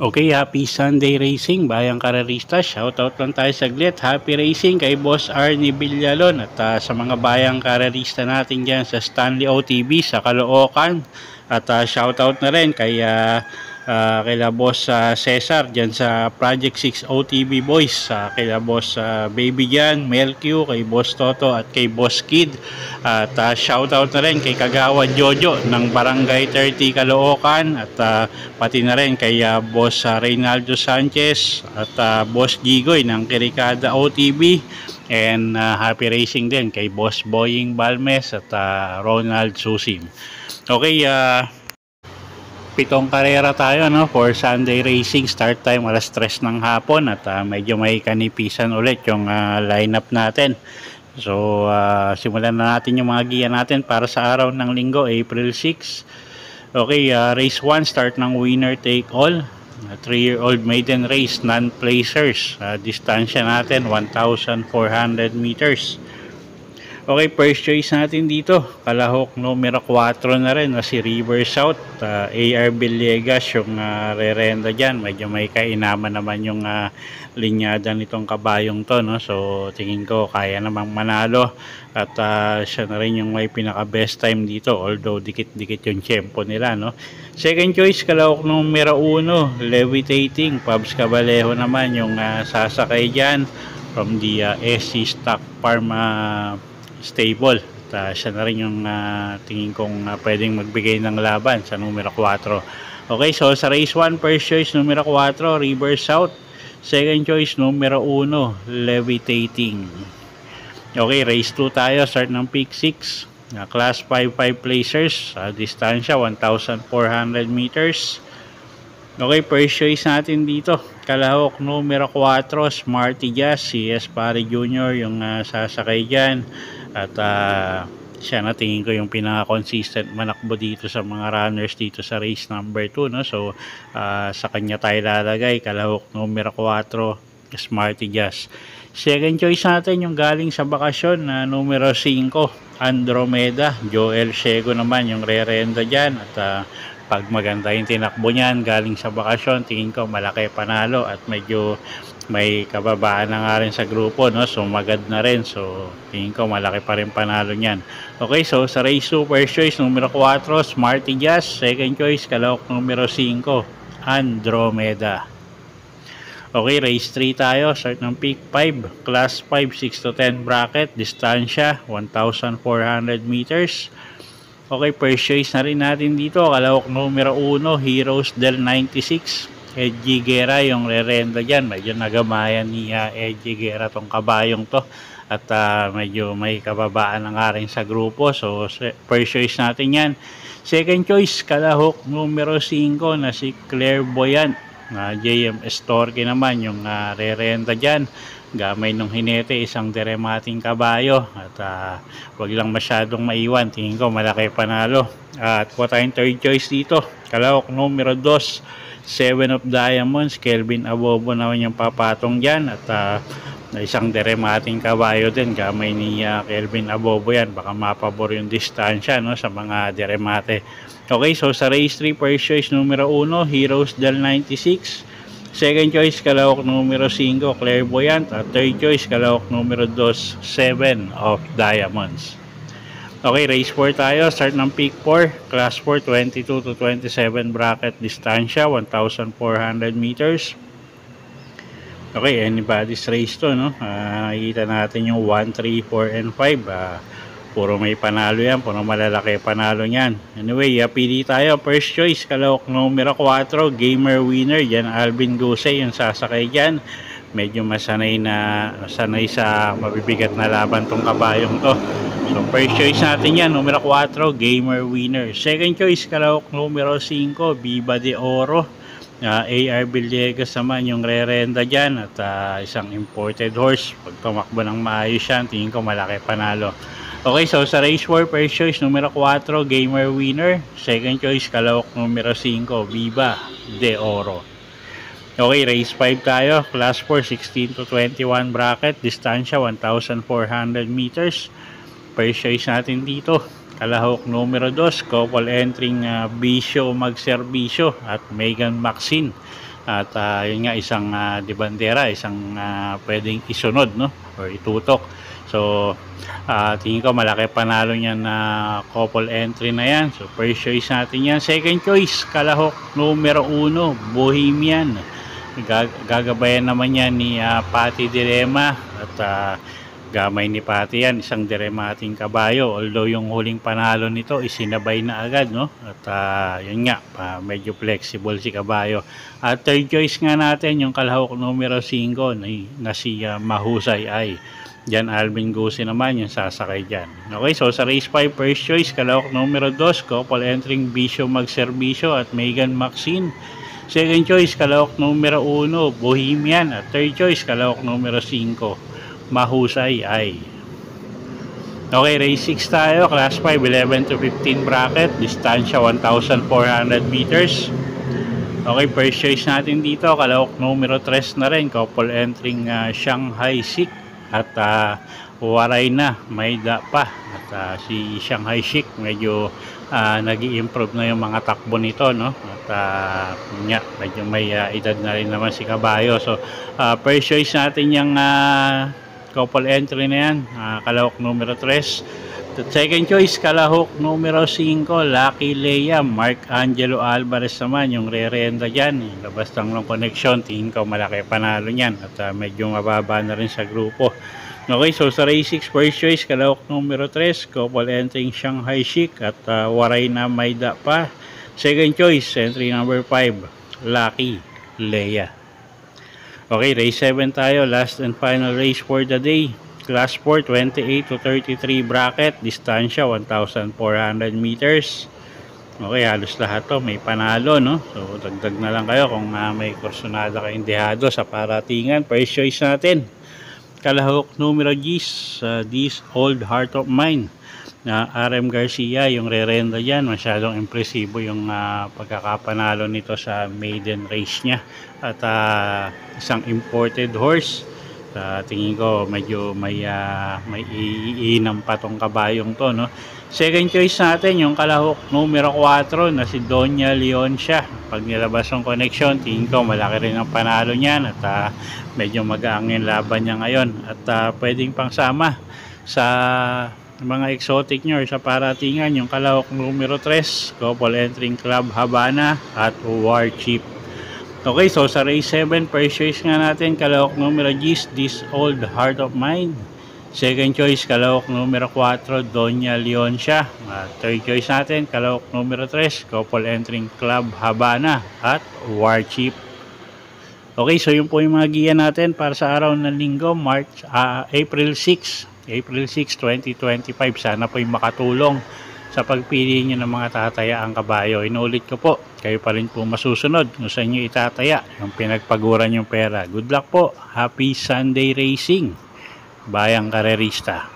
Okay, happy Sunday racing, bayang karerista. Shoutout lang tayo saglit. Happy racing kay Boss Arnie Villalon at sa mga bayang karerista natin dyan sa Stanley OTV sa Caloocan. At shoutout na rin kay kila Boss Cesar dyan sa Project 6 OTV Boys, kila Boss Baby Jan, Melq, kay Boss Toto at kay Boss Kid. At shoutout na rin kay Kagawa Jojo ng Barangay 30 Caloocan at pati na rin kay Boss Reynaldo Sanchez at Boss Gigoy ng Kirikada OTV. And happy racing din kay Boss Boying Balmes at Ronald Susim. Okay, 7 karera tayo for Sunday racing. Start time alas 3 ng hapon at medyo may kanipisan ulit yung lineup natin. So simulan na natin yung mga giya natin para sa araw ng linggo, April 6. Okay, race 1, start ng winner take all. 3-year-old maiden race, non-placers. Distansya natin 1,400 meters. Okay, first choice natin dito, kalahok numero 4 na rin na si River South. AR Villegas yung rerenda dyan. Medyo may kainaman naman yung linyada nitong kabayong to, no? So tingin ko kaya namang manalo at siya na rin yung may pinaka best time dito, although dikit-dikit yung tempo nila, no? Second choice, kalahok numero 1, Levitating. Pabs Cabalejo naman yung sasakay dyan from the SC Stock Farm stable. Siya na rin yung tingin kong pwedeng magbigay ng laban sa numero 4. Okay, so sa race 1, first choice numero 4, River South. Second choice numero 1, Levitating. Okay, race 2 tayo, start ng pick 6. Class 5 placers, distansya 1,400 meters. Okay, first choice natin dito, kalahok numero 4, Smarty Jazz. Si Espare Jr. yung sasakay dyan. At siya na tingin ko yung pinaka-consistent manakbo dito sa mga runners dito sa race number 2, no? So sa kanya tayo lalagay, kalahok numero 4, Smarty Jazz. Second choice natin yung galing sa bakasyon na numero 5, Andromeda. Joel Shego naman yung re-renda dyan. At pag maganda yung tinakbo niyan galing sa bakasyon, tingin ko malaki panalo at medyo may kababaan na nga rin sa grupo, no? So magad na rin, so tingin ko malaki pa rin panalo niyan. Okay, so sa race 2, first choice numero 4, Smarty Jazz. Second choice, kalahok numero 5, Andromeda. Okay, race 3 tayo, start ng pick 5, class 5, 6 to 10 bracket, distansya 1,400 meters. Okay, first choice na rin natin dito, kalahok numero 1, Heroes del 96. Edgy Guerra yung re-renda dyan. Medyo nagamayan ni Edgy Guerra tong kabayong to. At medyo may kababaan na nga rin sa grupo. So first choice natin yan. Second choice, kalahok numero 5 na si Clairvoyant. JMS Torque naman yung re-renda dyan. Gamay nung hinete, isang diremating kabayo. At wag lang masyadong maiwan. Tingin ko malaki panalo. At kuha tayong third choice dito, kalahok numero 2, 7 of Diamonds. Kelvin Abobo naman yung papatong dyan. At isang diremating kabayo din. Gamay ni Kelvin Abobo yan. Baka mapabor yung distansya, no, sa mga diremate. Okay, so sa race 3, first choice numero 1, Heroes del 96. Second choice, kalahok numero 5, Clairvoyant. At third choice, kalahok numero 2, 7 of Diamonds. Okay, race 4 tayo, start ng pick 4, class 4, 22 to 27 bracket, distansya 1,400 meters. Okay, anybody's race to, no? Nakikita natin yung 1, 3, 4, and 5. Puro may panalo yan, puro malalaki panalo yan. Anyway, pili tayo, first choice, kalahok numero 4, Gamer Winner. Yan, Alvin Gusey yung sasakay dyan. Medyo sanay sa mabibigat na laban tong kabayong to. So first choice natin yan, numero 4, Gamer Winner. Second choice, kalahok numero 5, Viva de Oro. AR Villegas naman yung re-renda dyan. At isang imported horse. Pag tumakbo ng maayos yan, tingin ko malaki panalo. Okay, so sa race 4, first choice numero 4, Gamer Winner. Second choice, kalahok numero 5, Viva de Oro. Okay, race 5 tayo. Class 4, 16 to 21 bracket. Distansya, 1,400 meters. First choice natin dito, kalahok numero 2, couple entering Bisyo Magserbisyo at Megan Maxine. At yun nga, isang de bandera, isang pwedeng isunod, no? Or itutok. So, tingin ko malaki panalo niyan na couple entry na yan. So, first choice natin yan. Second choice, kalahok numero 1, Bohemian. Gagabayan naman yan ni Patty Direma. At gamay ni Patty yan, isang diremating kabayo. Although yung huling panalo nito isinabay na agad, no? At yun nga, medyo flexible si kabayo. At third choice nga natin, yung kalahok numero 5 na si Mahusay ay Jan Alvin Guse naman yung sasakay dyan. Okay, so sa race 5, first choice, kalahok numero 2, couple entering Bisyo Magserbisyo at Megan Maxine. Second choice, kalahok numero 1, Bohemian. At third choice, kalahok numero 5, Mahusay ay. Okay, race 6 tayo. Class 5, 11 to 15 bracket. Distansya, 1,400 meters. Okay, first choice natin dito, kalahok numero 3 na rin. Couple entering Shanghai Chic. At waray na, may da pa. At si Shanghai Chic medyo nag-i-improve na yung mga takbo nito, no? At medyo may edad na rin naman si kabayo. So first choice natin yung couple entry na yan, kalahok numero 3. At second choice, kalahok numero 5, Lucky Leia. Mark Angelo Alvarez naman yung re-renda dyan. Labas lang ng connection, tingin ko malaki panalo nyan. At medyo mababa na rin sa grupo. Okay, so sa race 6, first choice, kalahok numero 3, couple entering Shanghai Chic at waray na may da pa. Second choice, entry number 5, Lucky Leia. Okay, race 7 tayo, last and final race for the day. Class 4, 28 to 33 bracket, distansya 1,400 meters. Okay, halos lahat to may panalo, no? So dagdag na lang kayo kung may kursonada kayong dehado sa paratingan. First choice natin, kalahok numero 10, This Old Heart of Mine na RM Garcia yung re-renda dyan. Masyadong impresibo yung pagkakapanalo nito sa maiden race niya. At isang imported horse. Tingin ko medyo may iinam pa tong kabayong to, no? Second choice natin yung kalahok numero 4 na si Doña Leoncia. Pag nilabas yung connection, tingin ko malaki rin ang panalo niyan. At medyo mag-aangin laban niya ngayon. At pwedeng pangsama sa mga exotic nyo sa paratingan yung kalahok numero 3, couple entering Club Habana at War Chief. Okay, so sa race 7, first choice nga natin, kalahok numero 10, This Old Heart of Mine. Second choice, kalahok numero 4, Doña Leoncia. Third choice natin, kalahok numero 3, couple entering Club Habana at War Chief. Okay, so yun po yung mga giya natin para sa araw ng linggo, April 6, 2025. Sana po yung makatulong sa pagpili nyo ng mga tatayaang kabayo. Inulit ko po, kayo pa rin po masusunod kung saan nyo itataya yung pinagpaguran yung pera. Good luck po. Happy Sunday racing, bayang karerista.